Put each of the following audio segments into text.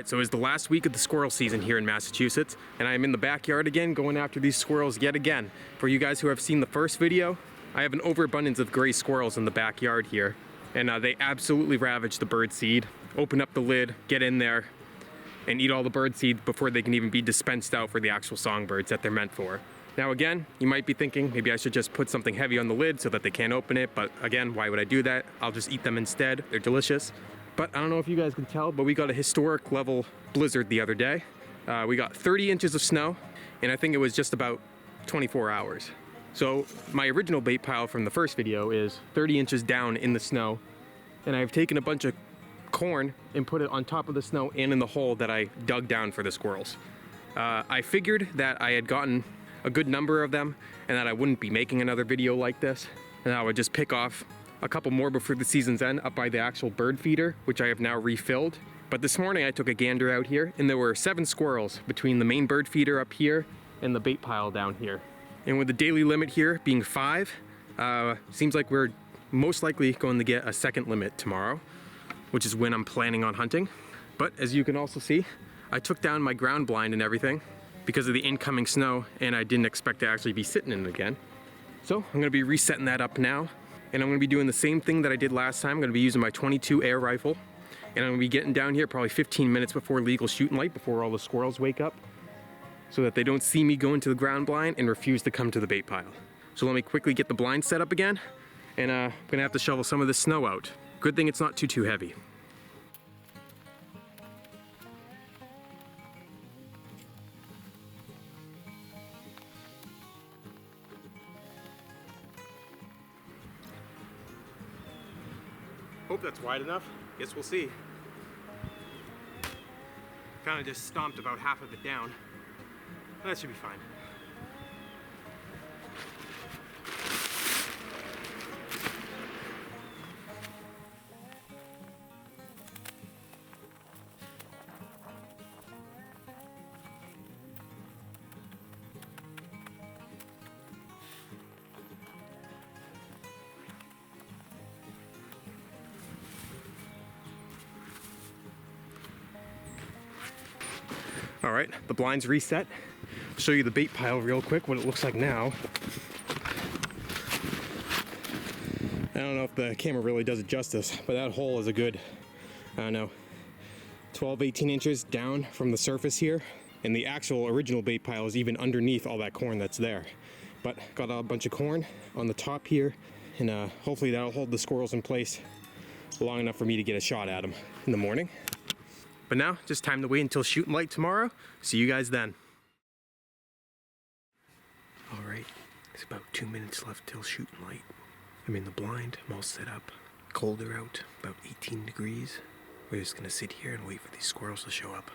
Alright, so it's the last week of the squirrel season here in Massachusetts, and I am in the backyard again going after these squirrels yet again. For you guys who have seen the first video, I have an overabundance of gray squirrels in the backyard here, and they absolutely ravage the bird seed. Open up the lid, get in there, and eat all the bird seed before they can even be dispensed out for the actual songbirds that they're meant for. Now again, you might be thinking maybe I should just put something heavy on the lid so that they can't open it, but again, why would I do that? I'll just eat them instead. They're delicious. But I don't know if you guys can tell, but we got a historic level blizzard the other day. We got 30 inches of snow, and I think it was just about 24 hours. So my original bait pile from the first video is 30 inches down in the snow, and I've taken a bunch of corn and put it on top of the snow and in the hole that I dug down for the squirrels. I figured that I had gotten a good number of them and that I wouldn't be making another video like this, and I would just pick off a couple more before the season's end up by the actual bird feeder, which I have now refilled. But this morning I took a gander out here and there were 7 squirrels between the main bird feeder up here and the bait pile down here. And with the daily limit here being 5, seems like we're most likely going to get a second limit tomorrow, which is when I'm planning on hunting. But as you can also see, I took down my ground blind and everything because of the incoming snow, and I didn't expect to actually be sitting in it again. So I'm gonna be resetting that up now. And I'm gonna be doing the same thing that I did last time. I'm gonna be using my 22 air rifle. And I'm gonna be getting down here probably 15 minutes before legal shooting light, before all the squirrels wake up, so that they don't see me go into the ground blind and refuse to come to the bait pile. So let me quickly get the blind set up again, and I'm gonna have to shovel some of this snow out. Good thing it's not too heavy. Hope that's wide enough. Guess we'll see. Kind of just stomped about half of it down. That should be fine. All right, the blind's reset. I'll show you the bait pile real quick, what it looks like now. I don't know if the camera really does it justice, but that hole is a good, I don't know, 12, 18 inches down from the surface here. And the actual original bait pile is even underneath all that corn that's there. But got a bunch of corn on the top here, and hopefully that'll hold the squirrels in place long enough for me to get a shot at them in the morning. But now, just time to wait until shooting light tomorrow. See you guys then. All right, it's about 2 minutes left till shooting light. I'm in the blind, I'm all set up. Colder out, about 18 degrees. We're just gonna sit here and wait for these squirrels to show up.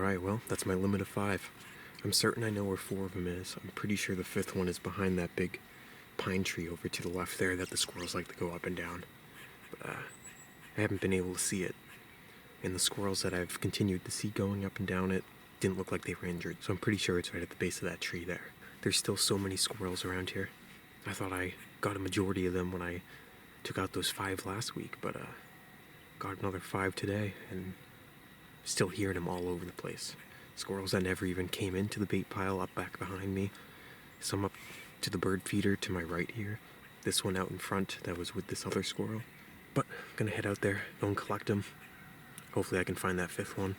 Alright, well, that's my limit of 5. I'm certain I know where 4 of them is. I'm pretty sure the 5th one is behind that big pine tree over to the left there that the squirrels like to go up and down. But I haven't been able to see it. And the squirrels that I've continued to see going up and down it didn't look like they were injured. So I'm pretty sure it's right at the base of that tree there. There's still so many squirrels around here. I thought I got a majority of them when I took out those 5 last week, but got another 5 today, and still hearing them all over the place. Squirrels that never even came into the bait pile up back behind me. Some up to the bird feeder to my right here. This one out in front that was with this other squirrel. But I'm gonna head out there, go and collect them. Hopefully I can find that 5th one.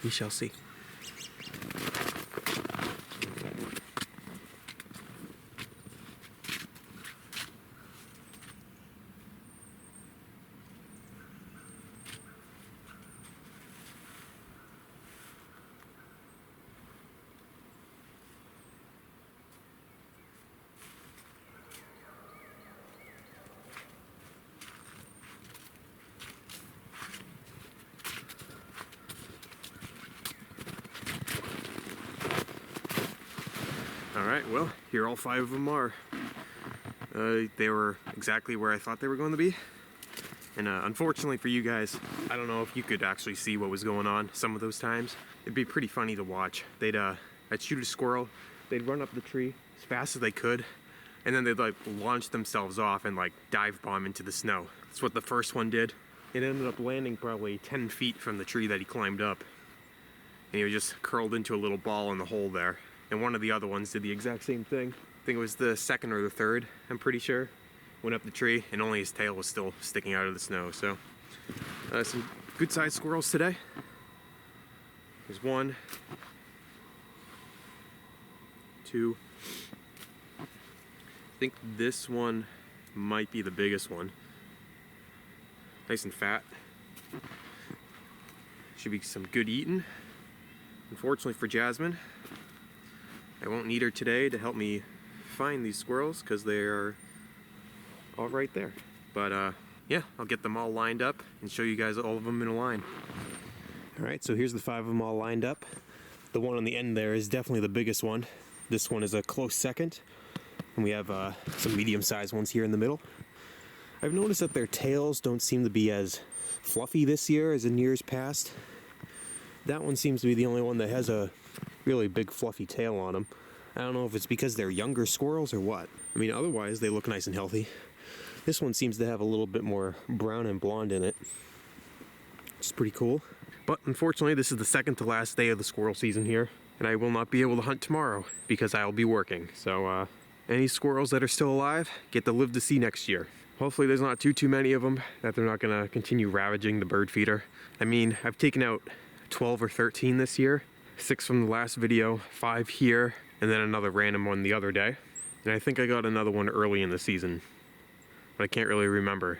We shall see. Alright, well, here all 5 of them are. They were exactly where I thought they were going to be. And unfortunately for you guys, I don't know if you could actually see what was going on some of those times. It'd be pretty funny to watch. I'd shoot a squirrel, they'd run up the tree as fast as they could, and then they'd like launch themselves off and like dive bomb into the snow. That's what the first one did. It ended up landing probably 10 feet from the tree that he climbed up. And he was just curled into a little ball in the hole there. And one of the other ones did the exact same thing. I think it was the 2nd or the 3rd, I'm pretty sure. Went up the tree, and only his tail was still sticking out of the snow. So, some good-sized squirrels today. There's 1, 2. I think this one might be the biggest one. Nice and fat. Should be some good eating. Unfortunately for Jasmine, I won't need her today to help me find these squirrels because they are all right there. But yeah, I'll get them all lined up and show you guys all of them in a line. Alright, so here's the 5 of them all lined up. The one on the end there is definitely the biggest one. This one is a close second. And we have some medium-sized ones here in the middle. I've noticed that their tails don't seem to be as fluffy this year as in years past. That one seems to be the only one that has a really big fluffy tail on them. I don't know if it's because they're younger squirrels or what. I mean, otherwise they look nice and healthy. This one seems to have a little bit more brown and blonde in it, which is pretty cool. But unfortunately, this is the 2nd to last day of the squirrel season here, and I will not be able to hunt tomorrow because I'll be working. So any squirrels that are still alive get to live to see next year. Hopefully there's not too many of them, that they're not gonna continue ravaging the bird feeder. I mean, I've taken out 12 or 13 this year. 6 from the last video, 5 here, and then another random one the other day. And I think I got another one early in the season, but I can't really remember.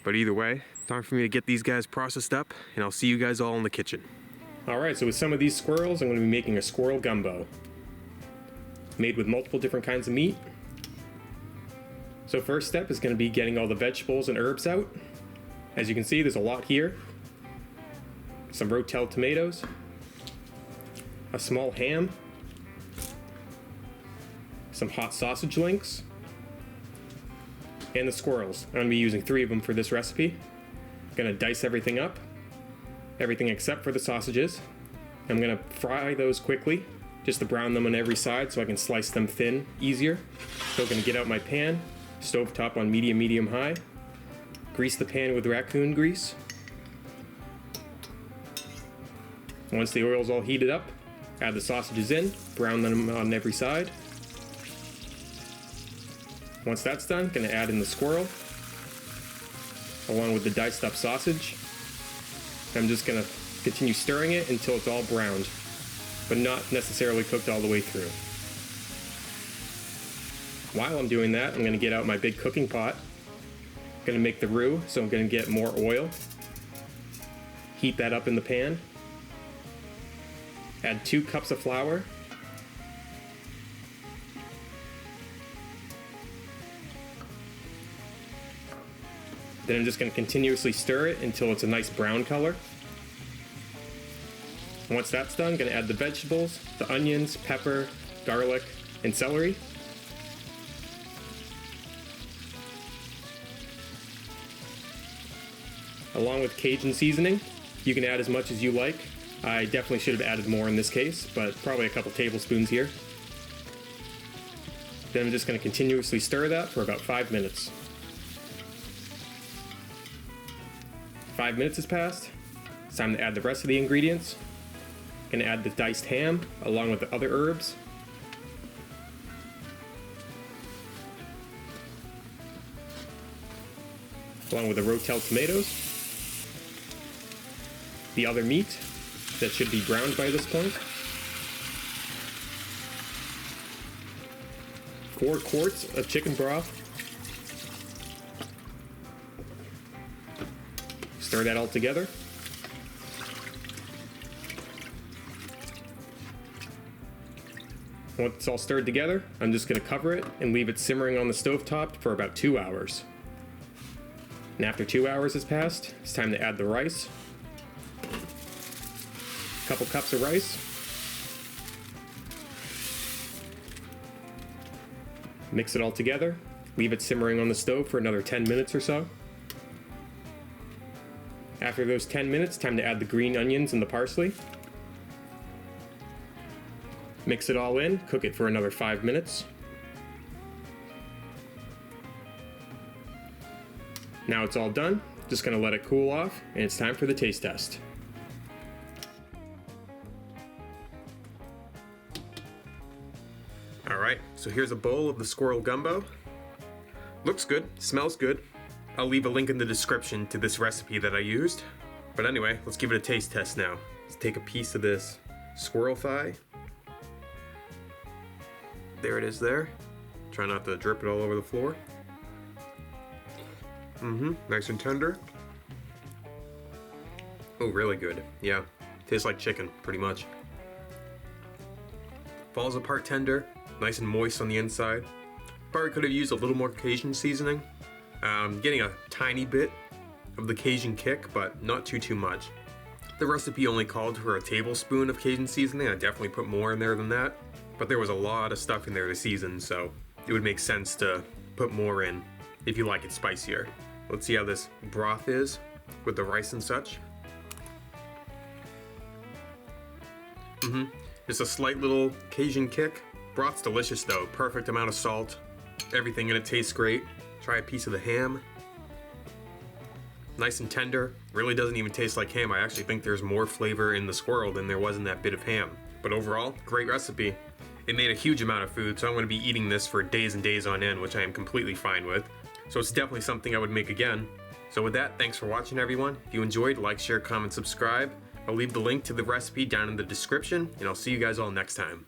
But either way, time for me to get these guys processed up, and I'll see you guys all in the kitchen. Alright, so with some of these squirrels, I'm going to be making a squirrel gumbo. Made with multiple different kinds of meat. So first step is going to be getting all the vegetables and herbs out. As you can see, there's a lot here. Some rotel tomatoes. A small ham, some hot sausage links, and the squirrels. I'm going to be using 3 of them for this recipe. I'm going to dice everything up, everything except for the sausages. I'm going to fry those quickly, just to brown them on every side so I can slice them thin easier. So I'm going to get out my pan, stovetop on medium high, grease the pan with raccoon grease. Once the oil's all heated up, add the sausages in, brown them on every side. Once that's done, gonna add in the squirrel, along with the diced up sausage. I'm just gonna continue stirring it until it's all browned, but not necessarily cooked all the way through. While I'm doing that, I'm gonna get out my big cooking pot. Gonna make the roux, so I'm gonna get more oil. Heat that up in the pan. Add 2 cups of flour. Then I'm just going to continuously stir it until it's a nice brown color. Once that's done, I'm gonna add the vegetables, the onions, pepper, garlic, and celery. Along with Cajun seasoning. You can add as much as you like. I definitely should have added more in this case, but probably a couple tablespoons here. Then I'm just going to continuously stir that for about 5 minutes. 5 minutes has passed. It's time to add the rest of the ingredients. Going to add the diced ham along with the other herbs. Along with the Rotel tomatoes. The other meat that should be browned by this point. 4 quarts of chicken broth. Stir that all together. Once it's all stirred together, I'm just going to cover it and leave it simmering on the stovetop for about 2 hours. And after 2 hours has passed, it's time to add the rice. A couple cups of rice. Mix it all together. Leave it simmering on the stove for another 10 minutes or so. After those 10 minutes, time to add the green onions and the parsley. Mix it all in, cook it for another 5 minutes. Now it's all done, just gonna let it cool off, and it's time for the taste test. Alright, so here's a bowl of the squirrel gumbo. Looks good, smells good. I'll leave a link in the description to this recipe that I used. But anyway, let's give it a taste test now. Let's take a piece of this squirrel thigh. There it is there. Try not to drip it all over the floor. Nice and tender. Oh, really good. Yeah, tastes like chicken, pretty much. Falls apart tender, nice and moist on the inside. Probably could have used a little more Cajun seasoning. Getting a tiny bit of the Cajun kick, but not too much. The recipe only called for a tablespoon of Cajun seasoning. I definitely put more in there than that. But there was a lot of stuff in there to season, so it would make sense to put more in if you like it spicier. Let's see how this broth is with the rice and such. Just a slight little Cajun kick. Broth's delicious though, perfect amount of salt. Everything in it tastes great. Try a piece of the ham. Nice and tender. Really doesn't even taste like ham. I actually think there's more flavor in the squirrel than there was in that bit of ham. But overall, great recipe. It made a huge amount of food, so I'm going to be eating this for days and days on end, which I am completely fine with. So it's definitely something I would make again. So with that, thanks for watching everyone. If you enjoyed, like, share, comment, subscribe. I'll leave the link to the recipe down in the description, and I'll see you guys all next time.